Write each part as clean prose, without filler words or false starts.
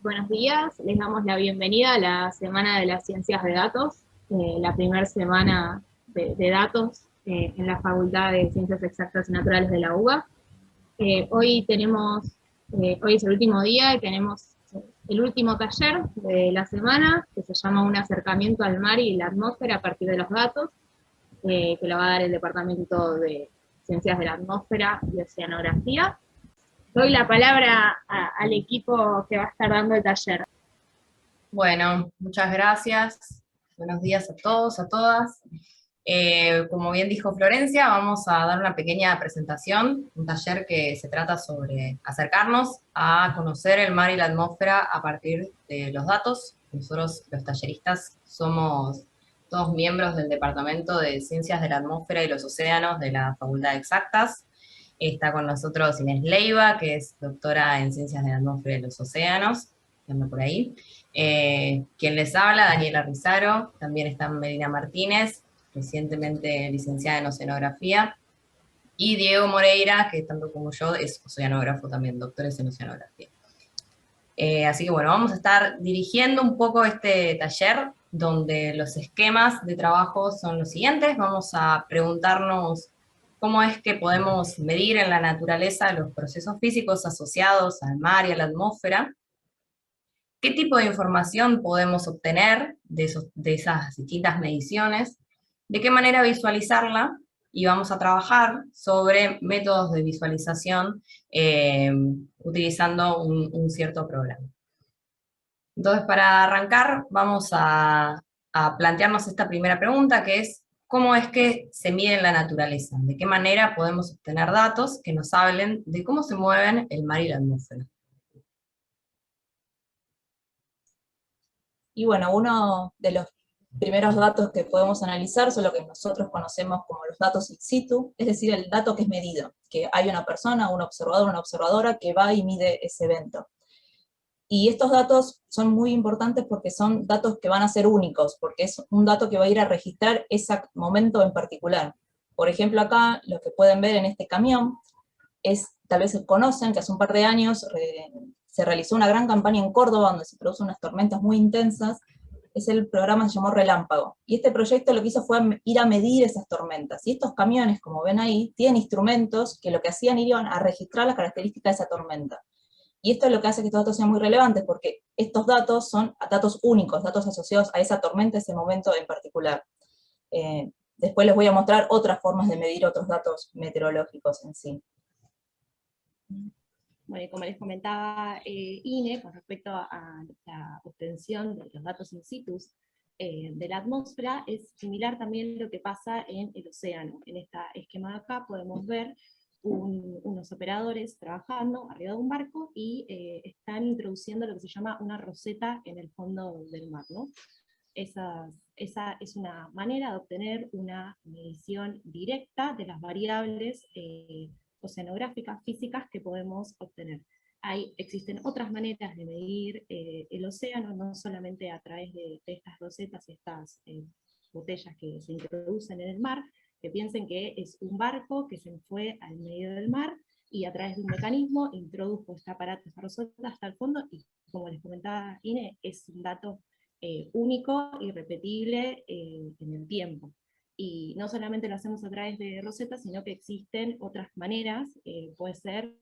Buenos días, les damos la bienvenida a la Semana de las Ciencias de Datos, la primera semana de datos en la Facultad de Ciencias Exactas y Naturales de la UBA. Hoy es el último día y tenemos el último taller de la semana, que se llama Un acercamiento al mar y la atmósfera a partir de los datos, que lo va a dar el Departamento de Ciencias de la Atmósfera y Oceanografía. Doy la palabra al equipo que va a estar dando el taller. Bueno, muchas gracias. Buenos días a todos, a todas. Como bien dijo Florencia, vamos a dar una pequeña presentación, un taller que se trata sobre acercarnos a conocer el mar y la atmósfera a partir de los datos. Nosotros, los talleristas, somos todos miembros del Departamento de Ciencias de la Atmósfera y los Océanos de la Facultad de Exactas. Está con nosotros Inés Leiva, que es doctora en Ciencias de la Atmósfera y los Océanos, que anda por ahí. Quien les habla, Daniela Rizaro, también está Melina Martínez, recientemente licenciada en Oceanografía, y Diego Moreira, que tanto como yo es oceanógrafo también, doctores en Oceanografía. Así que bueno, vamos a estar dirigiendo un poco este taller, donde los esquemas de trabajo son los siguientes. Vamos a preguntarnos cómo es que podemos medir en la naturaleza los procesos físicos asociados al mar y a la atmósfera. ¿Qué tipo de información podemos obtener de esas distintas mediciones? ¿De qué manera visualizarla? Y vamos a trabajar sobre métodos de visualización utilizando un cierto programa. Entonces, para arrancar, vamos a plantearnos esta primera pregunta, que es, ¿cómo es que se mide en la naturaleza? ¿De qué manera podemos obtener datos que nos hablen de cómo se mueven el mar y la atmósfera? Y bueno, uno de los primeros datos que podemos analizar son lo que nosotros conocemos como los datos in situ, es decir, el dato que es medido, que hay una persona, un observador, una observadora que va y mide ese evento. Y estos datos son muy importantes porque son datos que van a ser únicos, porque es un dato que va a ir a registrar ese momento en particular. Por ejemplo, acá lo que pueden ver en este camión es, tal vez conocen, que hace un par de años se realizó una gran campaña en Córdoba donde se producen unas tormentas muy intensas. Es el programa que se llamó Relámpago. Y este proyecto lo que hizo fue ir a medir esas tormentas. Y estos camiones, como ven ahí, tienen instrumentos que lo que hacían iban a registrar las características de esa tormenta. Y esto es lo que hace que estos datos sean muy relevantes, porque estos datos son datos únicos, datos asociados a esa tormenta, ese momento en particular. Después les voy a mostrar otras formas de medir otros datos meteorológicos en sí. Bueno, y como les comentaba Ine, con respecto a la obtención de los datos in situ de la atmósfera, es similar también lo que pasa en el océano. En este esquema de acá podemos ver unos operadores trabajando arriba de un barco y están introduciendo lo que se llama una roseta en el fondo del mar, ¿no? Esa es una manera de obtener una medición directa de las variables oceanográficas, físicas que podemos obtener. Existen otras maneras de medir el océano, no solamente a través de estas rosetas, estas botellas que se introducen en el mar, que piensen que es un barco que se fue al medio del mar, y a través de un mecanismo introdujo este aparato, esta roseta hasta el fondo, y como les comentaba Ine, es un dato único y repetible en el tiempo. Y no solamente lo hacemos a través de rosetas, sino que existen otras maneras, puede ser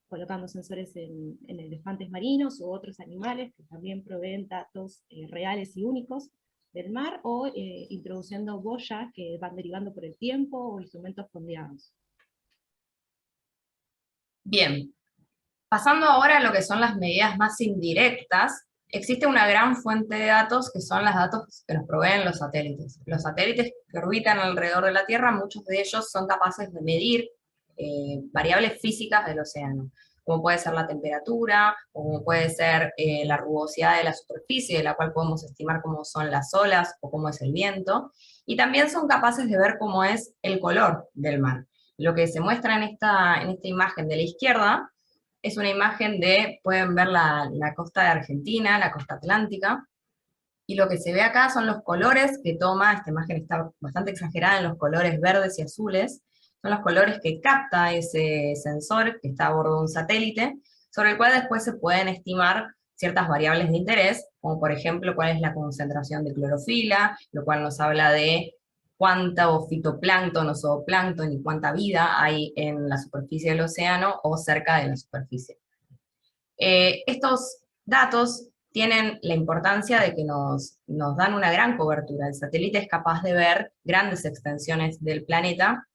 colocando sensores en elefantes marinos u otros animales que también proveen datos reales y únicos del mar, o introduciendo boyas que van derivando por el tiempo, o instrumentos fondeados. Bien, pasando ahora a lo que son las medidas más indirectas, existe una gran fuente de datos que son los datos que nos proveen los satélites. Los satélites que orbitan alrededor de la Tierra, muchos de ellos son capaces de medir variables físicas del océano, como puede ser la temperatura, o como puede ser la rugosidad de la superficie, de la cual podemos estimar cómo son las olas o cómo es el viento, y también son capaces de ver cómo es el color del mar. Lo que se muestra en esta imagen de la izquierda es una imagen pueden ver la costa de Argentina, la costa atlántica, y lo que se ve acá son los colores que toma, esta imagen está bastante exagerada en los colores verdes y azules, son los colores que capta ese sensor que está a bordo de un satélite, sobre el cual después se pueden estimar ciertas variables de interés, como por ejemplo cuál es la concentración de clorofila, lo cual nos habla de cuánto fitoplancton o zooplancton y cuánta vida hay en la superficie del océano o cerca de la superficie. Estos datos tienen la importancia de que nos dan una gran cobertura. El satélite es capaz de ver grandes extensiones del planeta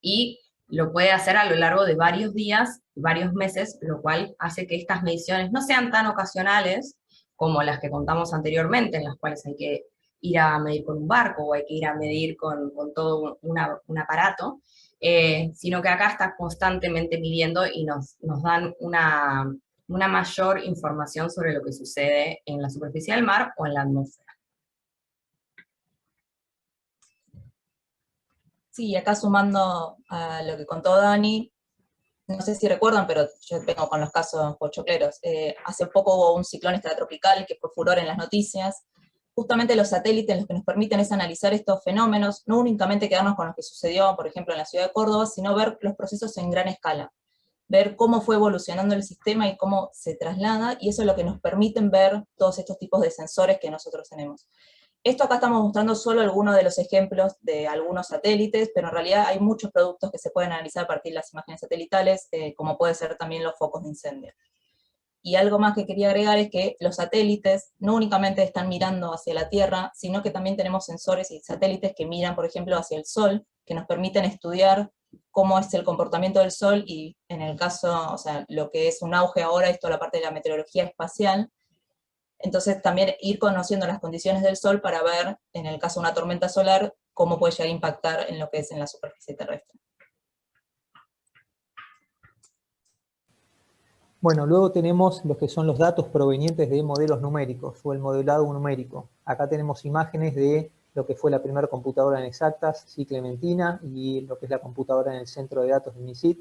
y lo puede hacer a lo largo de varios días, varios meses, lo cual hace que estas mediciones no sean tan ocasionales como las que contamos anteriormente, en las cuales hay que ir a medir con un barco o hay que ir a medir con todo un aparato, sino que acá está constantemente midiendo y nos dan una mayor información sobre lo que sucede en la superficie del mar o en la atmósfera. Sí, acá sumando a lo que contó Dani, no sé si recuerdan, pero yo vengo con los casos pochocleros. Hace poco hubo un ciclón extratropical que fue furor en las noticias. Justamente los satélites los que nos permiten es analizar estos fenómenos, no únicamente quedarnos con lo que sucedió, por ejemplo, en la ciudad de Córdoba, sino ver los procesos en gran escala. Ver cómo fue evolucionando el sistema y cómo se traslada, y eso es lo que nos permiten ver todos estos tipos de sensores que nosotros tenemos. Esto acá estamos mostrando solo algunos de los ejemplos de algunos satélites, pero en realidad hay muchos productos que se pueden analizar a partir de las imágenes satelitales, como puede ser también los focos de incendio. Y algo más que quería agregar es que los satélites no únicamente están mirando hacia la Tierra, sino que también tenemos sensores y satélites que miran, por ejemplo, hacia el Sol, que nos permiten estudiar cómo es el comportamiento del Sol, y en el caso, o sea, lo que es un auge ahora es toda la parte de la meteorología espacial. Entonces también ir conociendo las condiciones del Sol para ver, en el caso de una tormenta solar, cómo puede llegar a impactar en lo que es en la superficie terrestre. Bueno, luego tenemos lo que son los datos provenientes de modelos numéricos o el modelado numérico. Acá tenemos imágenes de lo que fue la primera computadora en exactas, sí, Clementina, y lo que es la computadora en el centro de datos de MISIT,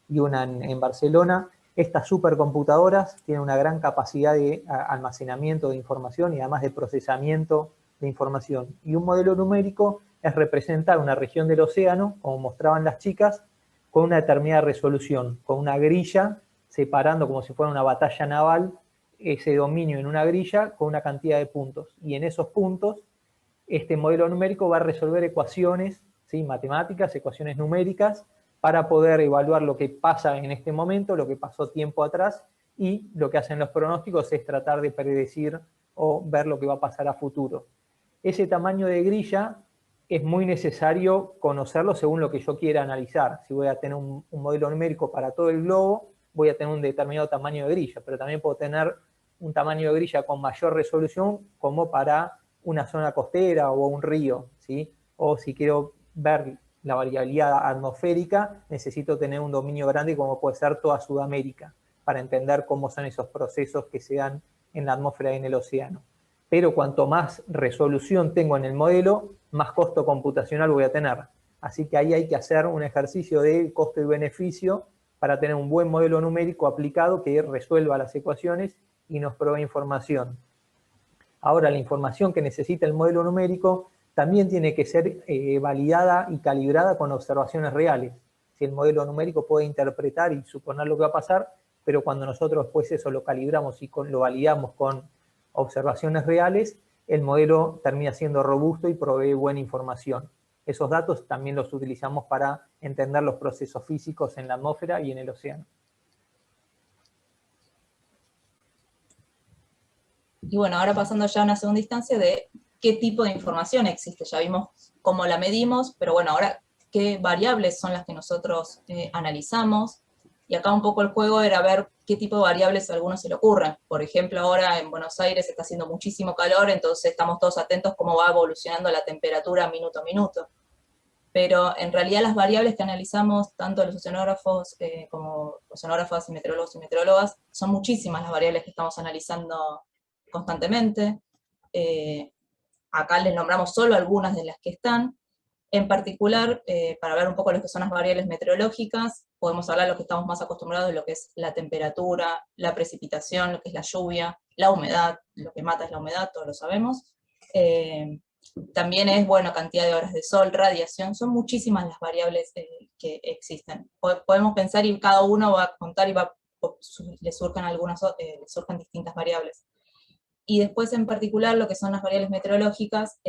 y una en Barcelona. Estas supercomputadoras tienen una gran capacidad de almacenamiento de información y además de procesamiento de información. Y un modelo numérico es representar una región del océano, como mostraban las chicas, con una determinada resolución, con una grilla separando como si fuera una batalla naval ese dominio en una grilla con una cantidad de puntos. Y en esos puntos, este modelo numérico va a resolver ecuaciones, ¿sí?, matemáticas, ecuaciones numéricas, para poder evaluar lo que pasa en este momento, lo que pasó tiempo atrás, y lo que hacen los pronósticos es tratar de predecir o ver lo que va a pasar a futuro. Ese tamaño de grilla es muy necesario conocerlo según lo que yo quiera analizar. Si voy a tener un modelo numérico para todo el globo, voy a tener un determinado tamaño de grilla, pero también puedo tener un tamaño de grilla con mayor resolución como para una zona costera o un río, ¿sí? O si quiero ver la variabilidad atmosférica, necesito tener un dominio grande como puede ser toda Sudamérica, para entender cómo son esos procesos que se dan en la atmósfera y en el océano. Pero cuanto más resolución tengo en el modelo, más costo computacional voy a tener. Así que ahí hay que hacer un ejercicio de costo y beneficio para tener un buen modelo numérico aplicado que resuelva las ecuaciones y nos provee información. Ahora, la información que necesita el modelo numérico también tiene que ser validada y calibrada con observaciones reales. Si el modelo numérico puede interpretar y suponer lo que va a pasar, pero cuando nosotros después eso lo calibramos y lo validamos con observaciones reales, el modelo termina siendo robusto y provee buena información. Esos datos también los utilizamos para entender los procesos físicos en la atmósfera y en el océano. Y bueno, ahora pasando ya a una segunda instancia de qué tipo de información existe. Ya vimos cómo la medimos, pero bueno, ahora qué variables son las que nosotros analizamos. Y acá un poco el juego era ver qué tipo de variables a algunos se le ocurren. Por ejemplo, ahora en Buenos Aires está haciendo muchísimo calor, entonces estamos todos atentos cómo va evolucionando la temperatura minuto a minuto. Pero en realidad las variables que analizamos, tanto los oceanógrafos como oceanógrafas y meteorólogas, son muchísimas las variables que estamos analizando constantemente. Acá les nombramos solo algunas de las que están. En particular, para ver un poco lo que son las variables meteorológicas, podemos hablar de lo que estamos más acostumbrados, de lo que es la temperatura, la precipitación, lo que es la lluvia, la humedad, lo que mata es la humedad, todos lo sabemos. También es, bueno, cantidad de horas de sol, radiación, son muchísimas las variables que existen. Podemos pensar y cada uno va a contar y va a le surjan distintas variables. Y después en particular lo que son las variables meteorológicas,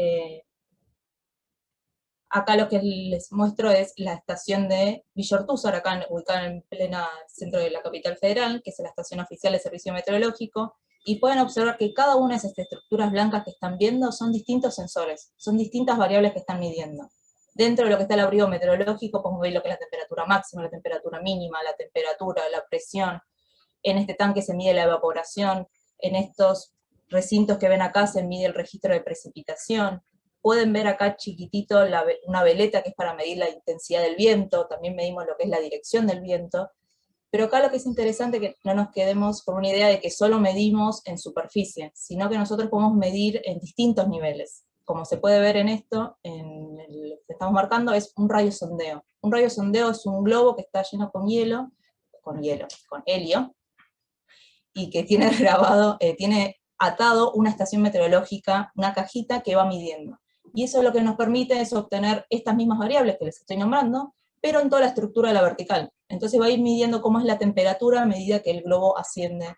acá lo que les muestro es la estación de Villortúzar, acá ubicada en plena centro de la capital federal, que es la estación oficial de servicio meteorológico, y pueden observar que cada una de esas estructuras blancas que están viendo son distintos sensores, son distintas variables que están midiendo. Dentro de lo que está el abrigo meteorológico podemos ver lo que es la temperatura máxima, la temperatura mínima, la temperatura, la presión. En este tanque se mide la evaporación, en estos recintos que ven acá se mide el registro de precipitación. Pueden ver acá chiquitito una veleta que es para medir la intensidad del viento, también medimos lo que es la dirección del viento, pero acá lo que es interesante es que no nos quedemos con una idea de que solo medimos en superficie, sino que nosotros podemos medir en distintos niveles. Como se puede ver en esto, en lo que estamos marcando, es un radiosondeo. Un radiosondeo es un globo que está lleno con helio, y que tiene tiene atado una estación meteorológica, una cajita que va midiendo. Y eso lo que nos permite es obtener estas mismas variables que les estoy nombrando, pero en toda la estructura de la vertical. Entonces va a ir midiendo cómo es la temperatura a medida que el globo asciende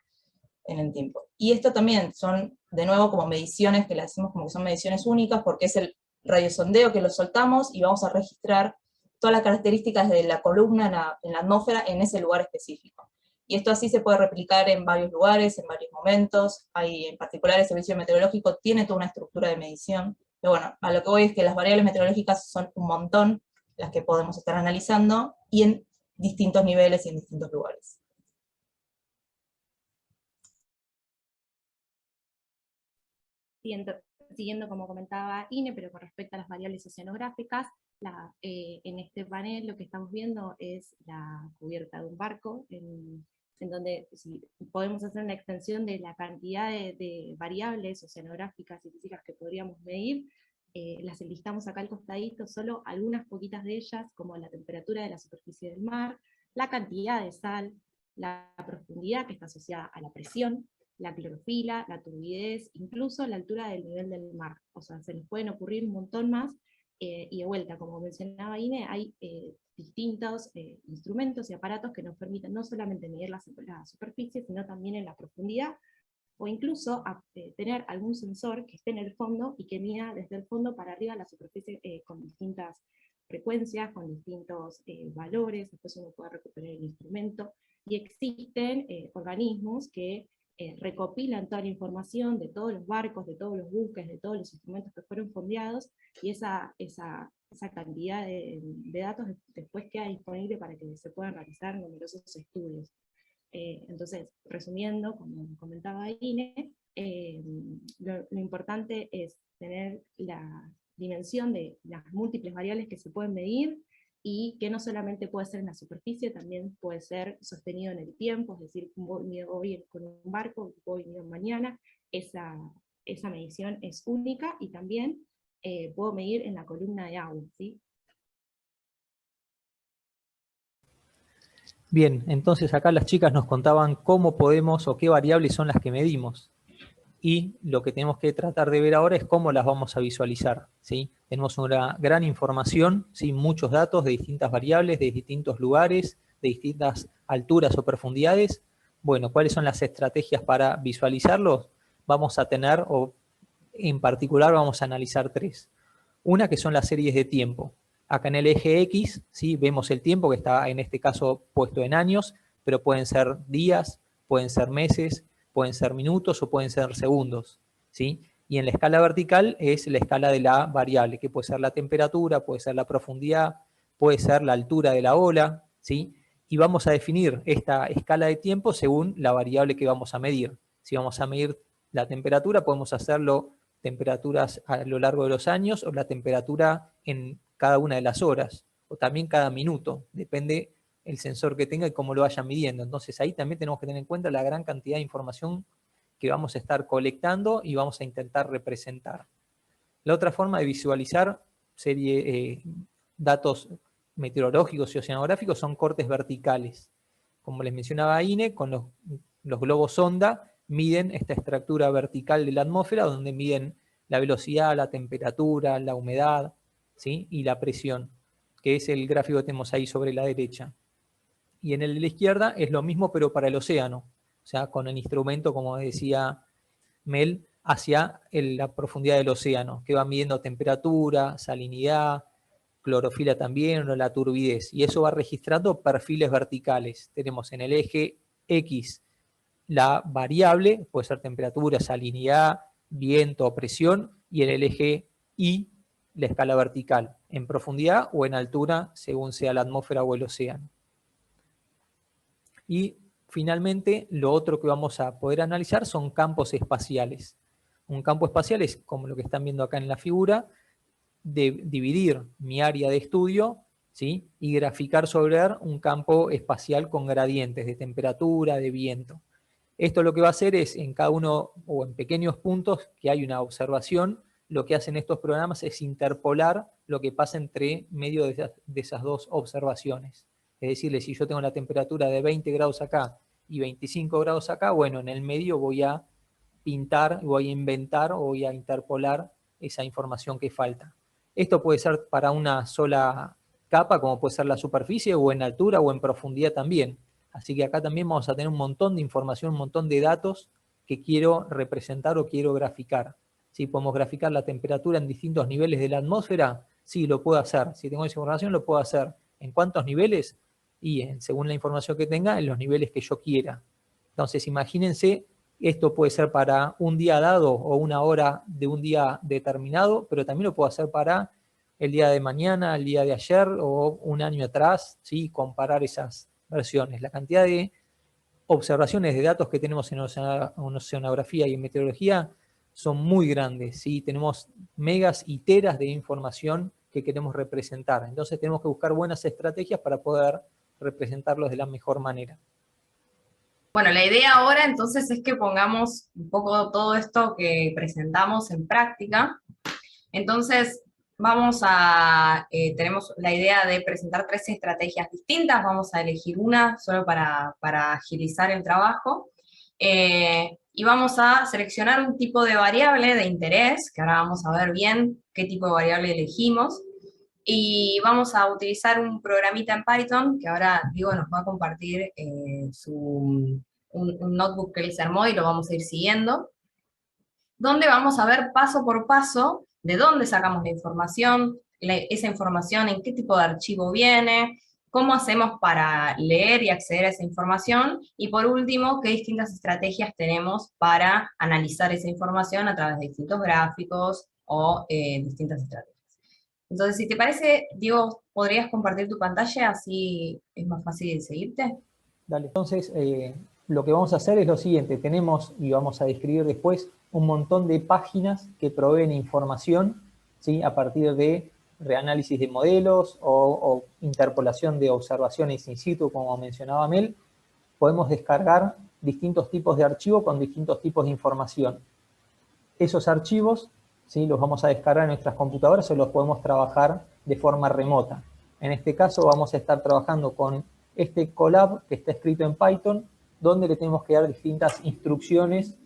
en el tiempo. Y esto también son, de nuevo, como mediciones que le hacemos como que son mediciones únicas, porque es el radiosondeo que lo soltamos y vamos a registrar todas las características de la columna en la atmósfera en ese lugar específico. Y esto así se puede replicar en varios lugares, en varios momentos. En particular el servicio meteorológico tiene toda una estructura de medición. Pero bueno, a lo que voy es que las variables meteorológicas son un montón las que podemos estar analizando, y en distintos niveles y en distintos lugares. Siguiendo como comentaba Ine, pero con respecto a las variables oceanográficas, en este panel lo que estamos viendo es la cubierta de un barco, en donde podemos hacer una extensión de la cantidad de variables oceanográficas y físicas que podríamos medir. Las enlistamos acá al costadito, solo algunas poquitas de ellas, como la temperatura de la superficie del mar, la cantidad de sal, la profundidad que está asociada a la presión, la clorofila, la turbidez, incluso la altura del nivel del mar. O sea, se nos pueden ocurrir un montón más, y de vuelta, como mencionaba Ine, hay distintos instrumentos y aparatos que nos permiten no solamente medir la superficie, sino también en la profundidad, o incluso tener algún sensor que esté en el fondo y que mida desde el fondo para arriba la superficie con distintas frecuencias, con distintos valores. Después uno puede recuperar el instrumento, y existen organismos que recopilan toda la información de todos los barcos, de todos los buques, de todos los instrumentos que fueron fondeados, y esa cantidad de datos después queda disponible para que se puedan realizar numerosos estudios. Entonces, resumiendo, como comentaba Ine, lo importante es tener la dimensión de las múltiples variables que se pueden medir, y que no solamente puede ser en la superficie, también puede ser sostenido en el tiempo, es decir, voy hoy con un barco, voy mañana, esa medición es única, y también puedo medir en la columna de agua, ¿sí? Bien, entonces acá las chicas nos contaban cómo podemos o qué variables son las que medimos. Y lo que tenemos que tratar de ver ahora es cómo las vamos a visualizar, ¿sí? Tenemos una gran información, ¿sí? Muchos datos de distintas variables, de distintos lugares, de distintas alturas o profundidades. Bueno, ¿cuáles son las estrategias para visualizarlos? Vamos a tener, o en particular vamos a analizar tres. Una que son las series de tiempo. Acá en el eje X, ¿sí? Vemos el tiempo que está en este caso puesto en años, pero pueden ser días, pueden ser meses, pueden ser minutos o pueden ser segundos, ¿sí? Y en la escala vertical es la escala de la variable, que puede ser la temperatura, puede ser la profundidad, puede ser la altura de la ola, ¿sí? Y vamos a definir esta escala de tiempo según la variable que vamos a medir. Si vamos a medir la temperatura, podemos hacerlo temperaturas a lo largo de los años, o la temperatura en cada una de las horas, o también cada minuto, depende el sensor que tenga y cómo lo vayan midiendo. Entonces ahí también tenemos que tener en cuenta la gran cantidad de información que vamos a estar colectando y vamos a intentar representar. La otra forma de visualizar datos meteorológicos y oceanográficos son cortes verticales. Como les mencionaba Ine, con los globos sonda miden esta estructura vertical de la atmósfera, donde miden la velocidad, la temperatura, la humedad, ¿sí? Y la presión, que es el gráfico que tenemos ahí sobre la derecha. Y en el de la izquierda es lo mismo, pero para el océano. O sea, con el instrumento, como decía Mel, hacia la profundidad del océano, que van midiendo temperatura, salinidad, clorofila también, o la turbidez. Y eso va registrando perfiles verticales. Tenemos en el eje X la variable, puede ser temperatura, salinidad, viento, presión, y en el eje Y la escala vertical, en profundidad o en altura, según sea la atmósfera o el océano. Y finalmente, lo otro que vamos a poder analizar son campos espaciales. Un campo espacial es, como lo que están viendo acá en la figura, de dividir mi área de estudio, ¿sí?, y graficar sobre un campo espacial con gradientes de temperatura, de viento. Esto lo que va a hacer es, en cada uno o en pequeños puntos que hay una observación, lo que hacen estos programas es interpolar lo que pasa entre medio de esas dos observaciones. Es decir, si yo tengo la temperatura de 20 grados acá y 25 grados acá, bueno, en el medio voy a pintar, voy a inventar o voy a interpolar esa información que falta. Esto puede ser para una sola capa, como puede ser la superficie, o en altura o en profundidad también. Así que acá también vamos a tener un montón de información, un montón de datos que quiero representar o quiero graficar. Si podemos graficar la temperatura en distintos niveles de la atmósfera, sí, lo puedo hacer. Si tengo esa información, lo puedo hacer. ¿En cuántos niveles? Y según la información que tenga, en los niveles que yo quiera. Entonces, imagínense, esto puede ser para un día dado o una hora de un día determinado, pero también lo puedo hacer para el día de mañana, el día de ayer o un año atrás, ¿sí? Comparar esas versiones. La cantidad de observaciones de datos que tenemos en oceanografía y en meteorología son muy grandes, ¿sí? Tenemos megas y teras de información que queremos representar. Entonces tenemos que buscar buenas estrategias para poder representarlos de la mejor manera. Bueno, la idea ahora entonces es que pongamos un poco todo esto que presentamos en práctica. Entonces, tenemos la idea de presentar 3 estrategias distintas, vamos a elegir una solo para agilizar el trabajo, y vamos a seleccionar un tipo de variable de interés, que ahora vamos a ver bien qué tipo de variable elegimos, y vamos a utilizar un programita en Python, que ahora Diego nos va a compartir un notebook que él se armó y lo vamos a ir siguiendo, donde vamos a ver paso por paso de dónde sacamos la información, esa información en qué tipo de archivo viene, cómo hacemos para leer y acceder a esa información, y por último, qué distintas estrategias tenemos para analizar esa información a través de distintos gráficos o distintas estrategias. Entonces, si te parece, Diego, ¿podrías compartir tu pantalla? Así es más fácil de seguirte. Dale, entonces lo que vamos a hacer es lo siguiente. Tenemos, y vamos a describir después, un montón de páginas que proveen información, ¿sí?, a partir de reanálisis de modelos o interpolación de observaciones in situ, como mencionaba Mel. Podemos descargar distintos tipos de archivos con distintos tipos de información. Esos archivos, ¿sí?, los vamos a descargar en nuestras computadoras o los podemos trabajar de forma remota. En este caso vamos a estar trabajando con este Colab que está escrito en Python, donde le tenemos que dar distintas instrucciones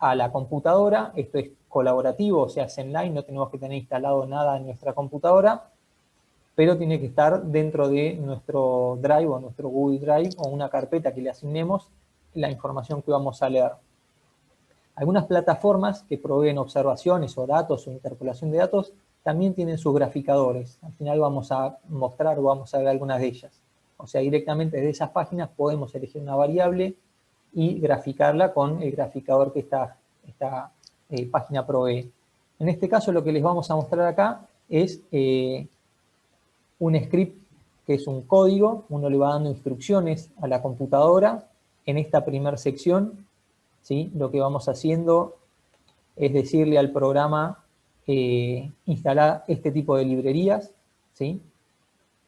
a la computadora. Esto es colaborativo, o sea, es online, no tenemos que tener instalado nada en nuestra computadora, pero tiene que estar dentro de nuestro Drive o nuestro Google Drive o una carpeta que le asignemos la información que vamos a leer. Algunas plataformas que proveen observaciones o datos o interpolación de datos también tienen sus graficadores. Al final vamos a mostrar o vamos a ver algunas de ellas. O sea, directamente desde esas páginas podemos elegir una variable y graficarla con el graficador que esta página provee. En este caso lo que les vamos a mostrar acá es un script que es un código. Uno le va dando instrucciones a la computadora. En esta primera sección, ¿sí?, lo que vamos haciendo es decirle al programa instalar este tipo de librerías, ¿sí?,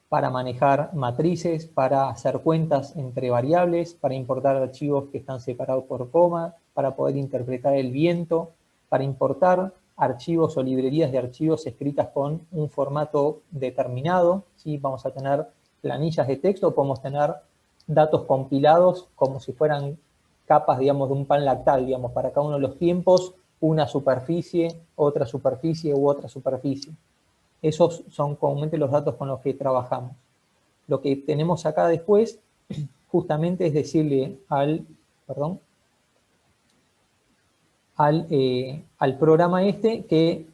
para manejar matrices, para hacer cuentas entre variables, para importar archivos que están separados por coma, para poder interpretar el viento, para importar archivos o librerías de archivos escritas con un formato determinado, ¿sí? Vamos a tener planillas de texto, podemos tener datos compilados como si fueran capas, digamos, de un pan lactal, digamos, para cada uno de los tiempos, una superficie, otra superficie u otra superficie. Esos son comúnmente los datos con los que trabajamos. Lo que tenemos acá después justamente es decirle al programa este que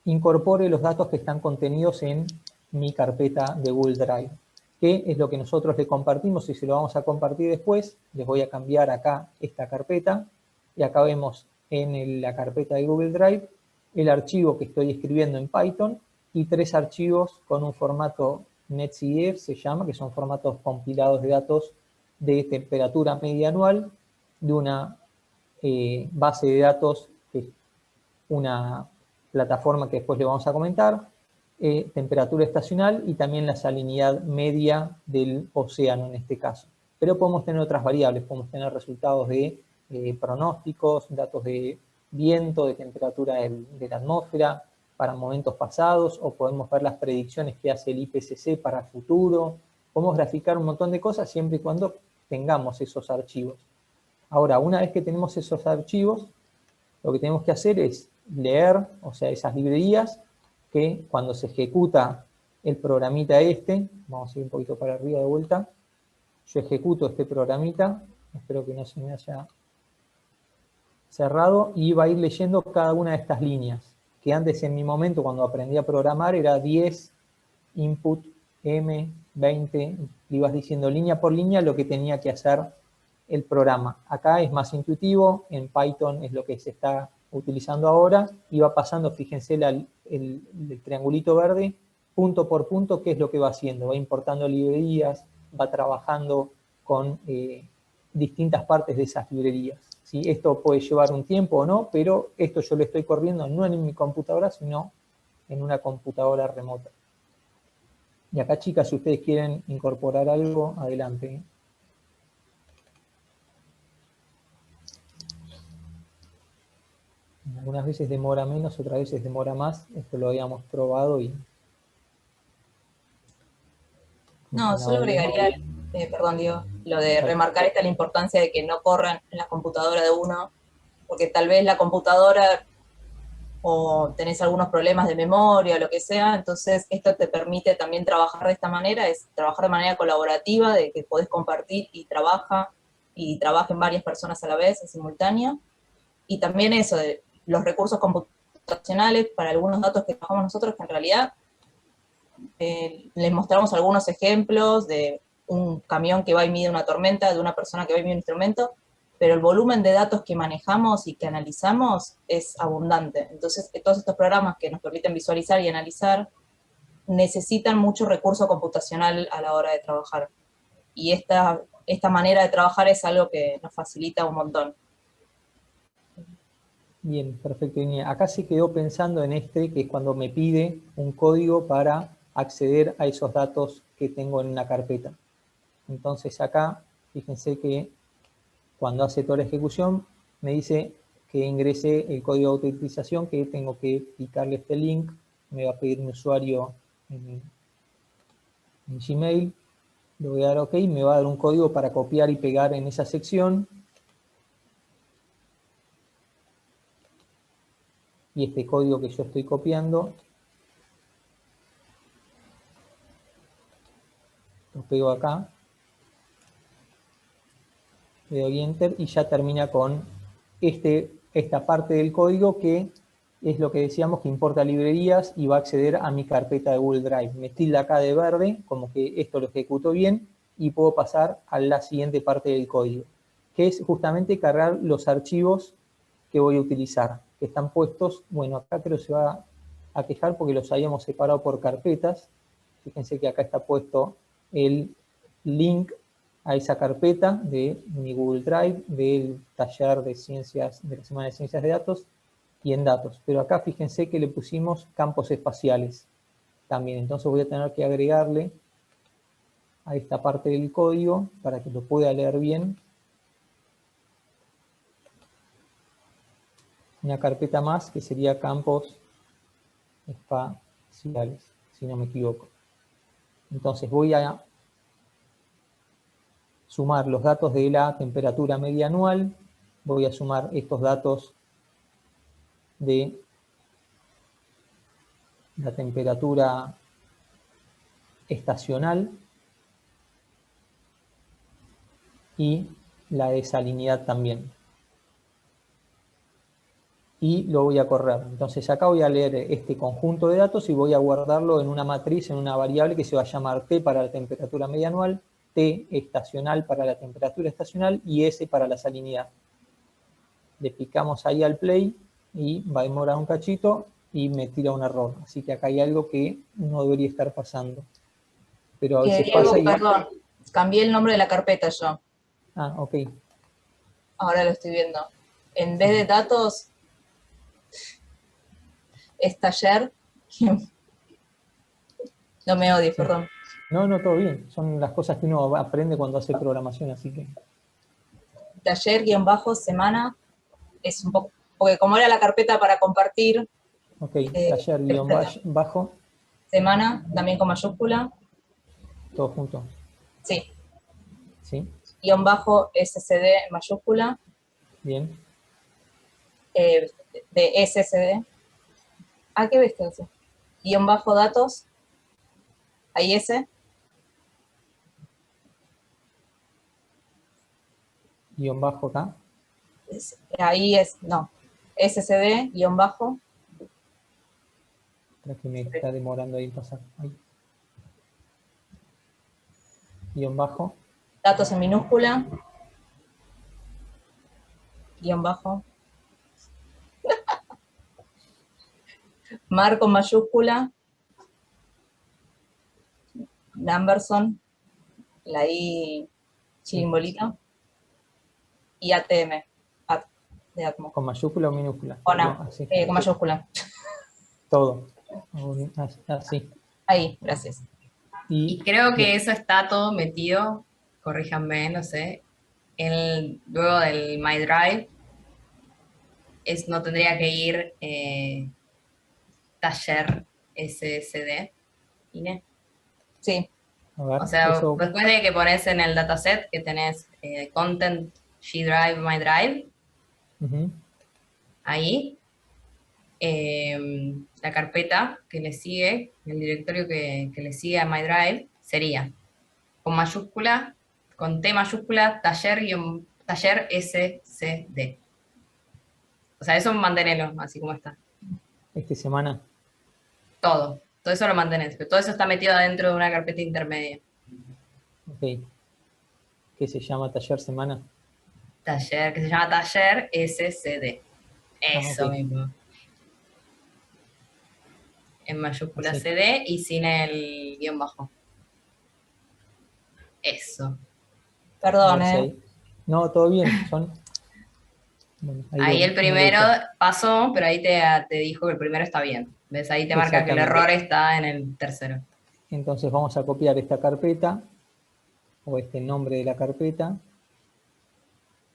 incorpore los datos que están contenidos en mi carpeta de Google Drive, que es lo que nosotros le compartimos, y si lo vamos a compartir después, les voy a cambiar acá esta carpeta, y acá vemos en la carpeta de Google Drive el archivo que estoy escribiendo en Python, y 3 archivos con un formato NetCDF, se llama, que son formatos compilados de datos de temperatura media anual, de una base de datos, una plataforma que después le vamos a comentar, temperatura estacional y también la salinidad media del océano en este caso. Pero podemos tener otras variables, podemos tener resultados de pronósticos, datos de viento, de temperatura de la atmósfera para momentos pasados, o podemos ver las predicciones que hace el IPCC para el futuro. Podemos graficar un montón de cosas siempre y cuando tengamos esos archivos. Ahora, una vez que tenemos esos archivos, lo que tenemos que hacer es leer, o sea, esas librerías, que cuando se ejecuta el programita este, vamos a ir un poquito para arriba de vuelta, yo ejecuto este programita, espero que no se me haya cerrado, y va a ir leyendo cada una de estas líneas, que antes en mi momento cuando aprendí a programar era 10, input, M, 20, y vas diciendo línea por línea lo que tenía que hacer el programa. Acá es más intuitivo, en Python es lo que se está utilizando ahora, y va pasando, fíjense el triangulito verde, punto por punto, qué es lo que va haciendo. Va importando librerías, va trabajando con distintas partes de esas librerías. ¿Sí? Esto puede llevar un tiempo o no, pero esto yo lo estoy corriendo no en mi computadora, sino en una computadora remota. Y acá, chicas, si ustedes quieren incorporar algo, adelante. Algunas veces demora menos, otras veces demora más. Esto lo habíamos probado y... No, solo agregaría, perdón, Diego, lo de remarcar la importancia de que no corran en la computadora de uno, porque tal vez la computadora o tenés algunos problemas de memoria o lo que sea, entonces esto te permite también trabajar de esta manera, es trabajar de manera colaborativa, de que podés compartir y trabajen varias personas a la vez, en simultánea, y también eso de los recursos computacionales para algunos datos que trabajamos nosotros, que en realidad les mostramos algunos ejemplos de un camión que va y mide una tormenta, de una persona que va y mide un instrumento, pero el volumen de datos que manejamos y que analizamos es abundante. Entonces, todos estos programas que nos permiten visualizar y analizar necesitan mucho recurso computacional a la hora de trabajar. Y esta manera de trabajar es algo que nos facilita un montón. Bien, perfecto, Iña. Acá se quedó pensando en que es cuando me pide un código para acceder a esos datos que tengo en una carpeta. Entonces acá, fíjense que cuando hace toda la ejecución, me dice que ingrese el código de autentización, que tengo que picarle este link, me va a pedir mi usuario en Gmail, le voy a dar OK, me va a dar un código para copiar y pegar en esa sección. Y este código que yo estoy copiando, lo pego acá, le doy Enter y ya termina con esta parte del código que es lo que decíamos que importa librerías y va a acceder a mi carpeta de Google Drive. Me tilda acá de verde, como que esto lo ejecuto bien y puedo pasar a la siguiente parte del código, que es justamente cargar los archivos que voy a utilizar, que están puestos, bueno, acá creo que se va a quejar porque los habíamos separado por carpetas. Fíjense que acá está puesto el link a esa carpeta de mi Google Drive, del taller de ciencias, de la Semana de Ciencias de Datos, y en datos. Pero acá fíjense que le pusimos campos espaciales también. Entonces voy a tener que agregarle a esta parte del código para que lo pueda leer bien una carpeta más que sería campos espaciales, si no me equivoco. Entonces voy a sumar los datos de la temperatura media anual, voy a sumar estos datos de la temperatura estacional, y la de salinidad también. Y lo voy a correr. Entonces acá voy a leer este conjunto de datos y voy a guardarlo en una matriz, en una variable que se va a llamar T para la temperatura media anual, T estacional para la temperatura estacional y S para la salinidad. Le picamos ahí al play y va a demorar un cachito y me tira un error. Así que acá hay algo que no debería estar pasando. Pero a veces Diego, pasa y... perdón, cambié el nombre de la carpeta yo. Ah, ok. Ahora lo estoy viendo. En vez de datos, es taller. No me odies, perdón. No, no, todo bien. Son las cosas que uno aprende cuando hace programación, así que... Taller-semana es un poco... Porque como era la carpeta para compartir... Ok, taller-bajo. Semana, también con mayúscula. Todo junto. Sí. ¿Sí? _SCD en mayúscula. Bien. De SSD. Ah, ¿qué ves que hace? _datos. Ahí ese. Guión bajo acá. Ahí es, no. SSD, _. Espera que me está demorando ahí en pasar. Ahí. Guión bajo. Datos en minúscula. Guión bajo. Mar con mayúscula. Numberson. La I chimbolito. Y ATM. De Atmo. ¿Con mayúscula o minúscula? O no, Así. con mayúscula. Todo. Así. Ahí, gracias. Y creo que eso está todo metido, corríjanme, no sé, luego del My Drive, no tendría que ir taller SSD, ¿Ine? Sí. A ver, O sea, eso... después de que pones en el dataset que tenés Content, G Drive, My Drive, ahí, la carpeta que le sigue, el directorio que le sigue a My Drive, sería con mayúscula, con T mayúscula, taller SCD. O sea, eso mantenerlo así como está. Esta semana. Todo eso lo mantenés, pero todo eso está metido dentro de una carpeta intermedia. Ok. ¿Qué se llama taller semana? Taller, que se llama taller SCD. Eso ok. mismo. En mayúscula Así. CD y sin el guión bajo. Eso. Perdón, No, todo bien. Son... Bueno, ahí el primero pasó, pero ahí te dijo que el primero está bien. ¿Ves? Ahí te marca que el error está en el tercero. Entonces vamos a copiar esta carpeta, o este nombre de la carpeta,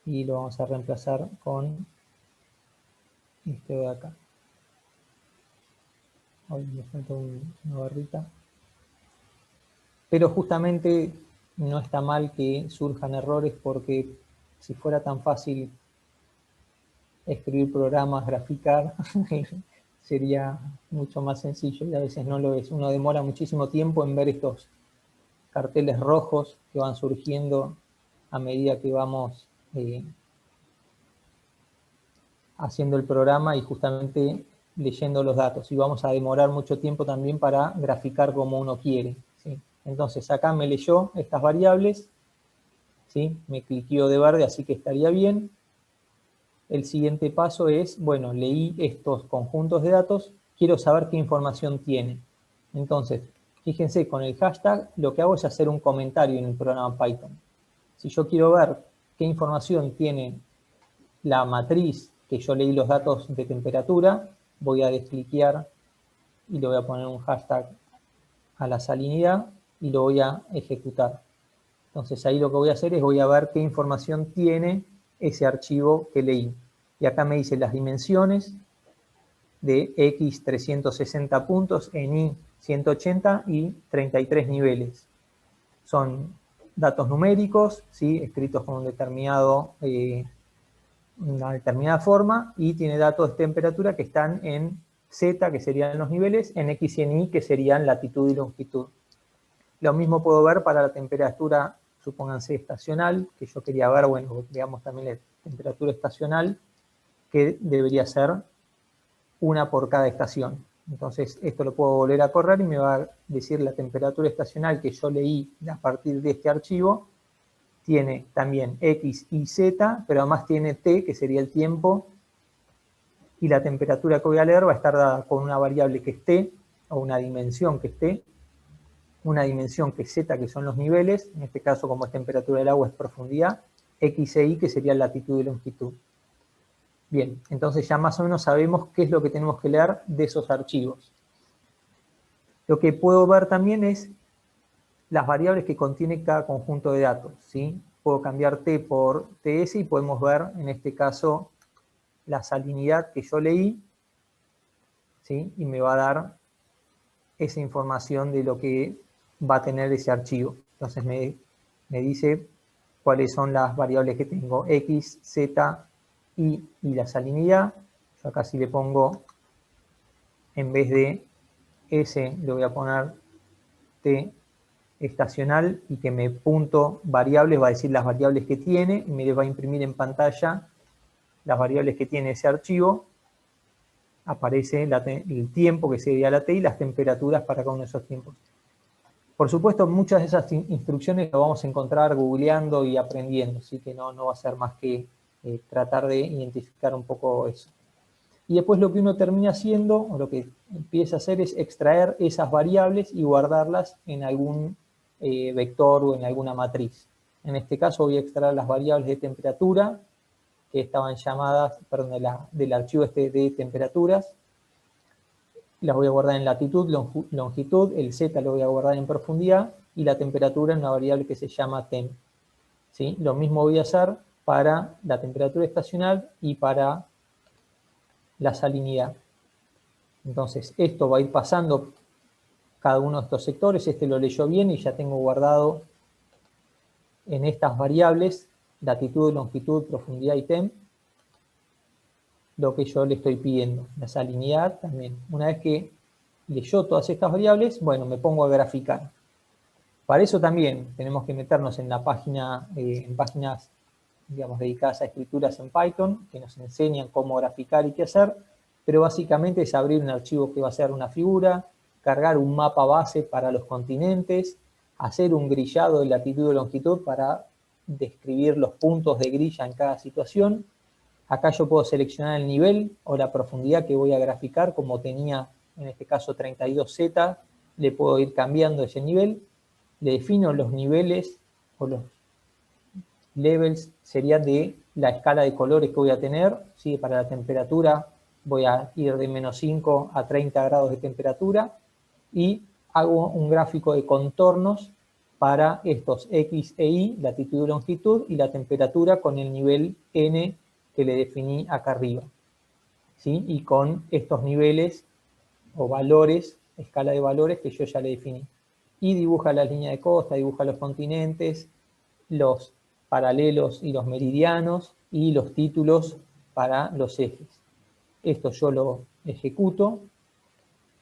y lo vamos a reemplazar con este de acá. Hoy me falta una barrita. Pero justamente no está mal que surjan errores, porque si fuera tan fácil escribir programas, graficar, sería mucho más sencillo, y a veces no lo es. Uno demora muchísimo tiempo en ver estos carteles rojos que van surgiendo a medida que vamos haciendo el programa y justamente leyendo los datos. Y vamos a demorar mucho tiempo también para graficar como uno quiere, ¿sí? Entonces acá me leyó estas variables, ¿sí? Me cliqueó de verde, así que estaría bien. El siguiente paso es, bueno, leí estos conjuntos de datos, quiero saber qué información tiene. Entonces, fíjense, con el hashtag lo que hago es hacer un comentario en el programa Python. Si yo quiero ver qué información tiene la matriz que yo leí los datos de temperatura, voy a descliquear y le voy a poner un hashtag a la salinidad y lo voy a ejecutar. Entonces ahí lo que voy a hacer es voy a ver qué información tiene ese archivo que leí. Y acá me dice las dimensiones de X 360 puntos en Y 180 y 33 niveles. Son datos numéricos, ¿sí? Escritos con una determinada forma, y tiene datos de temperatura que están en Z, que serían los niveles, en X y en Y, que serían latitud y longitud. Lo mismo puedo ver para la temperatura supónganse estacional, que yo quería ver, bueno, digamos también la temperatura estacional, que debería ser una por cada estación. Entonces esto lo puedo volver a correr y me va a decir la temperatura estacional que yo leí a partir de este archivo. Tiene también X y Z, pero además tiene T, que sería el tiempo, y la temperatura que voy a leer va a estar dada con una variable que es T, o una dimensión que es T, una dimensión que es Z, que son los niveles, en este caso como es temperatura del agua es profundidad, X e Y, que sería latitud y longitud. Bien, entonces ya más o menos sabemos qué es lo que tenemos que leer de esos archivos. Lo que puedo ver también es las variables que contiene cada conjunto de datos, ¿sí? Puedo cambiar T por TS y podemos ver, en este caso, la salinidad que yo leí, ¿sí? Y me va a dar esa información de lo que va a tener ese archivo. Entonces me dice cuáles son las variables que tengo, X, Z, Y y la salinidad. Yo acá si le pongo, en vez de S, le voy a poner T estacional y que me punto variables, va a decir las variables que tiene y me va a imprimir en pantalla las variables que tiene ese archivo. Aparece el tiempo que sería la T y las temperaturas para cada uno de esos tiempos. Por supuesto, muchas de esas instrucciones las vamos a encontrar googleando y aprendiendo, así que no va a ser más que tratar de identificar un poco eso. Y después lo que uno termina haciendo, o lo que empieza a hacer, es extraer esas variables y guardarlas en algún vector o en alguna matriz. En este caso voy a extraer las variables de temperatura, que estaban llamadas, perdón, del archivo este de temperaturas. Las voy a guardar en latitud, longitud, el Z lo voy a guardar en profundidad, y la temperatura en una variable que se llama temp. ¿Sí? Lo mismo voy a hacer para la temperatura estacional y para la salinidad. Entonces, esto va a ir pasando cada uno de estos sectores. Este lo leyó bien y ya tengo guardado en estas variables, latitud, longitud, profundidad y temp, lo que yo le estoy pidiendo. La salinidad también. Una vez que leyó todas estas variables, bueno, me pongo a graficar. Para eso también tenemos que meternos en la página, en páginas, digamos, dedicadas a escrituras en Python, que nos enseñan cómo graficar y qué hacer, pero básicamente es abrir un archivo que va a ser una figura, cargar un mapa base para los continentes, hacer un grillado de latitud y longitud para describir los puntos de grilla en cada situación. Acá yo puedo seleccionar el nivel o la profundidad que voy a graficar, como tenía en este caso 32Z, le puedo ir cambiando ese nivel, le defino los niveles o los levels, sería de la escala de colores que voy a tener, ¿sí? Para la temperatura voy a ir de -5 a 30 grados de temperatura y hago un gráfico de contornos para estos X e Y, latitud y longitud, y la temperatura con el nivel N que le definí acá arriba, ¿sí? Y con estos niveles o valores, escala de valores que yo ya le definí. Y dibuja la línea de costa, dibuja los continentes, los paralelos y los meridianos, y los títulos para los ejes. Esto yo lo ejecuto,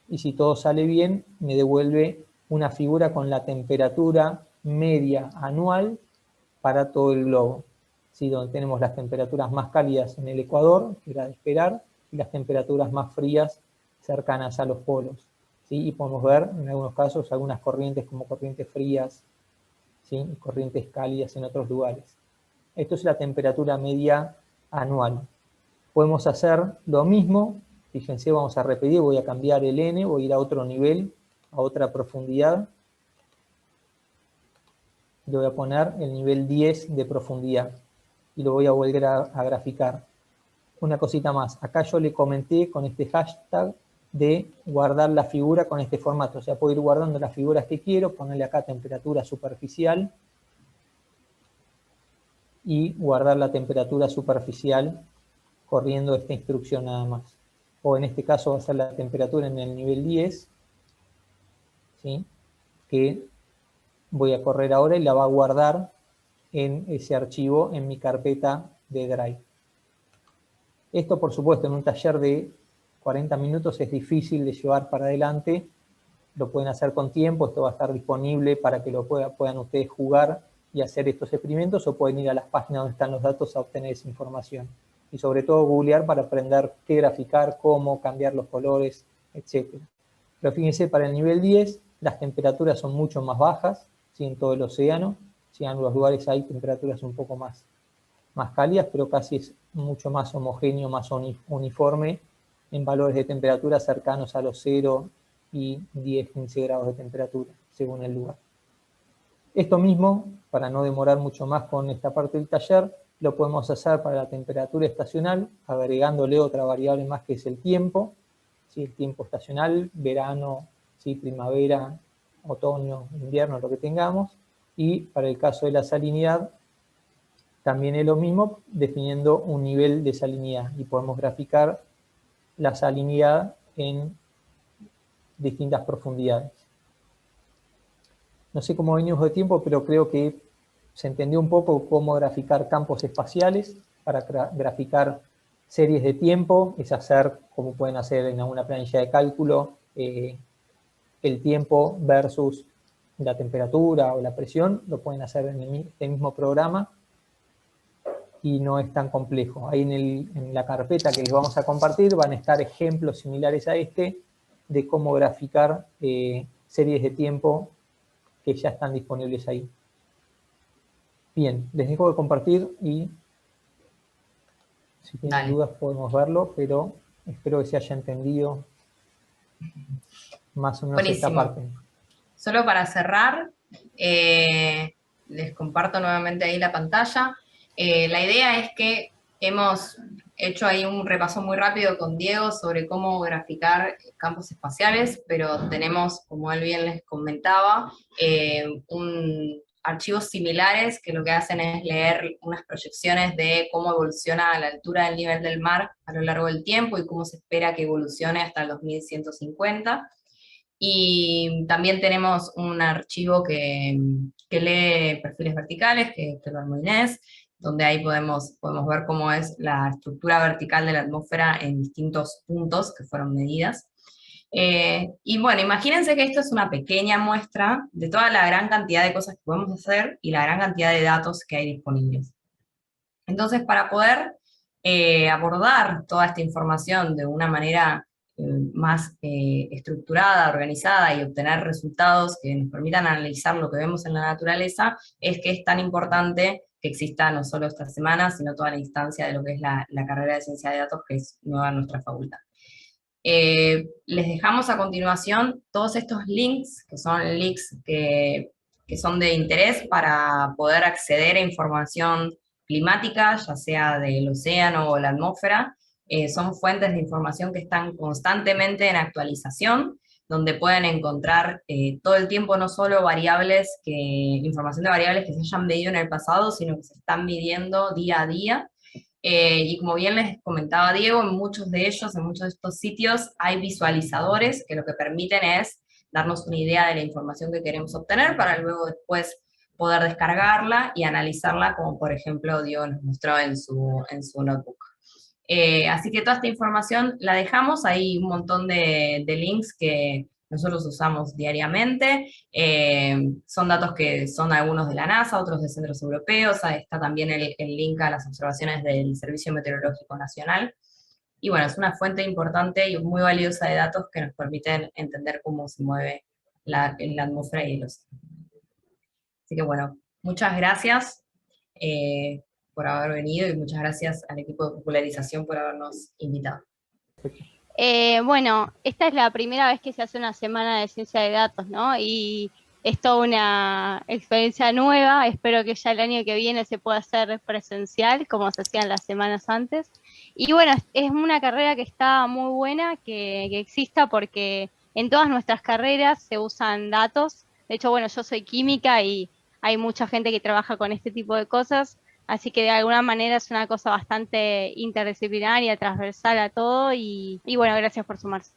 y si todo sale bien, me devuelve una figura con la temperatura media anual para todo el globo, ¿sí? Donde tenemos las temperaturas más cálidas en el Ecuador, que era de esperar, y las temperaturas más frías cercanas a los polos, ¿sí? Y podemos ver en algunos casos algunas corrientes como corrientes frías, ¿sí? Y corrientes cálidas en otros lugares. Esto es la temperatura media anual. Podemos hacer lo mismo. Fíjense, vamos a repetir, voy a cambiar el N, voy a ir a otro nivel, a otra profundidad. Le voy a poner el nivel 10 de profundidad y lo voy a volver a graficar. Una cosita más, acá yo le comenté con este hashtag de guardar la figura con este formato, o sea, puedo ir guardando las figuras que quiero, ponerle acá temperatura superficial y guardar la temperatura superficial corriendo esta instrucción nada más. O en este caso va a ser la temperatura en el nivel 10, ¿sí? Que voy a correr ahora y la va a guardar en ese archivo en mi carpeta de Drive. Esto, por supuesto, en un taller de 40 minutos es difícil de llevar para adelante. Lo pueden hacer con tiempo, esto va a estar disponible para que lo puedan ustedes jugar y hacer estos experimentos, o pueden ir a las páginas donde están los datos a obtener esa información. Y sobre todo googlear para aprender qué graficar, cómo cambiar los colores, etc. Pero fíjense, para el nivel 10, las temperaturas son mucho más bajas, ¿sí? En todo el océano. ¿Sí? En algunos lugares hay temperaturas un poco más cálidas, pero casi es mucho más homogéneo, más uniforme en valores de temperatura cercanos a los 0 y 10, 15 grados de temperatura, según el lugar. Esto mismo, para no demorar mucho más con esta parte del taller, lo podemos hacer para la temperatura estacional, agregándole otra variable más que es el tiempo, ¿sí? El tiempo estacional, verano, ¿sí? Primavera, otoño, invierno, lo que tengamos. Y para el caso de la salinidad, también es lo mismo, definiendo un nivel de salinidad. Y podemos graficar la salinidad en distintas profundidades. No sé cómo venimos de tiempo, pero creo que se entendió un poco cómo graficar campos espaciales. Para graficar series de tiempo, es hacer, como pueden hacer en alguna planilla de cálculo, el tiempo versus la temperatura o la presión, lo pueden hacer en este mismo programa y no es tan complejo. Ahí en la carpeta que les vamos a compartir van a estar ejemplos similares a este de cómo graficar series de tiempo que ya están disponibles ahí. Bien, les dejo de compartir y si tienen dudas podemos verlo, pero espero que se haya entendido más o menos esta parte. Solo para cerrar, les comparto nuevamente ahí la pantalla. La idea es que hemos hecho ahí un repaso muy rápido con Diego sobre cómo graficar campos espaciales, pero tenemos, como él bien les comentaba, archivos similares que lo que hacen es leer unas proyecciones de cómo evoluciona la altura del nivel del mar a lo largo del tiempo y cómo se espera que evolucione hasta el 2150. Y también tenemos un archivo que lee perfiles verticales, que lo armó Inés, donde ahí podemos ver cómo es la estructura vertical de la atmósfera en distintos puntos que fueron medidas. Y bueno, imagínense que esto es una pequeña muestra de toda la gran cantidad de cosas que podemos hacer y la gran cantidad de datos que hay disponibles. Entonces, para poder abordar toda esta información de una manera más estructurada, organizada y obtener resultados que nos permitan analizar lo que vemos en la naturaleza, es que es tan importante que exista no solo esta semana, sino toda la instancia de lo que es la carrera de ciencia de datos, que es nueva en nuestra facultad. Les dejamos a continuación todos estos links, que son links que son de interés para poder acceder a información climática, ya sea del océano o la atmósfera. Son fuentes de información que están constantemente en actualización, donde pueden encontrar todo el tiempo no solo información de variables que se hayan medido en el pasado, sino que se están midiendo día a día. Y como bien les comentaba Diego, en muchos de estos sitios hay visualizadores que lo que permiten es darnos una idea de la información que queremos obtener para luego después poder descargarla y analizarla, como por ejemplo Diego nos mostró en su notebook. Así que toda esta información la dejamos, hay un montón de links que nosotros usamos diariamente, son datos que son algunos de la NASA, otros de centros europeos, ahí está también el link a las observaciones del Servicio Meteorológico Nacional, y bueno, es una fuente importante y muy valiosa de datos que nos permiten entender cómo se mueve la atmósfera y el océano. Así que bueno, muchas gracias por haber venido y muchas gracias al equipo de popularización por habernos invitado. Bueno, esta es la primera vez que se hace una semana de ciencia de datos, ¿no? Y es toda una experiencia nueva. Espero que ya el año que viene se pueda hacer presencial, como se hacían las semanas antes. Y bueno, es una carrera que está muy buena que exista, porque en todas nuestras carreras se usan datos. De hecho, bueno, yo soy química y hay mucha gente que trabaja con este tipo de cosas. Así que de alguna manera es una cosa bastante interdisciplinaria, transversal a todo, y bueno, gracias por sumarse.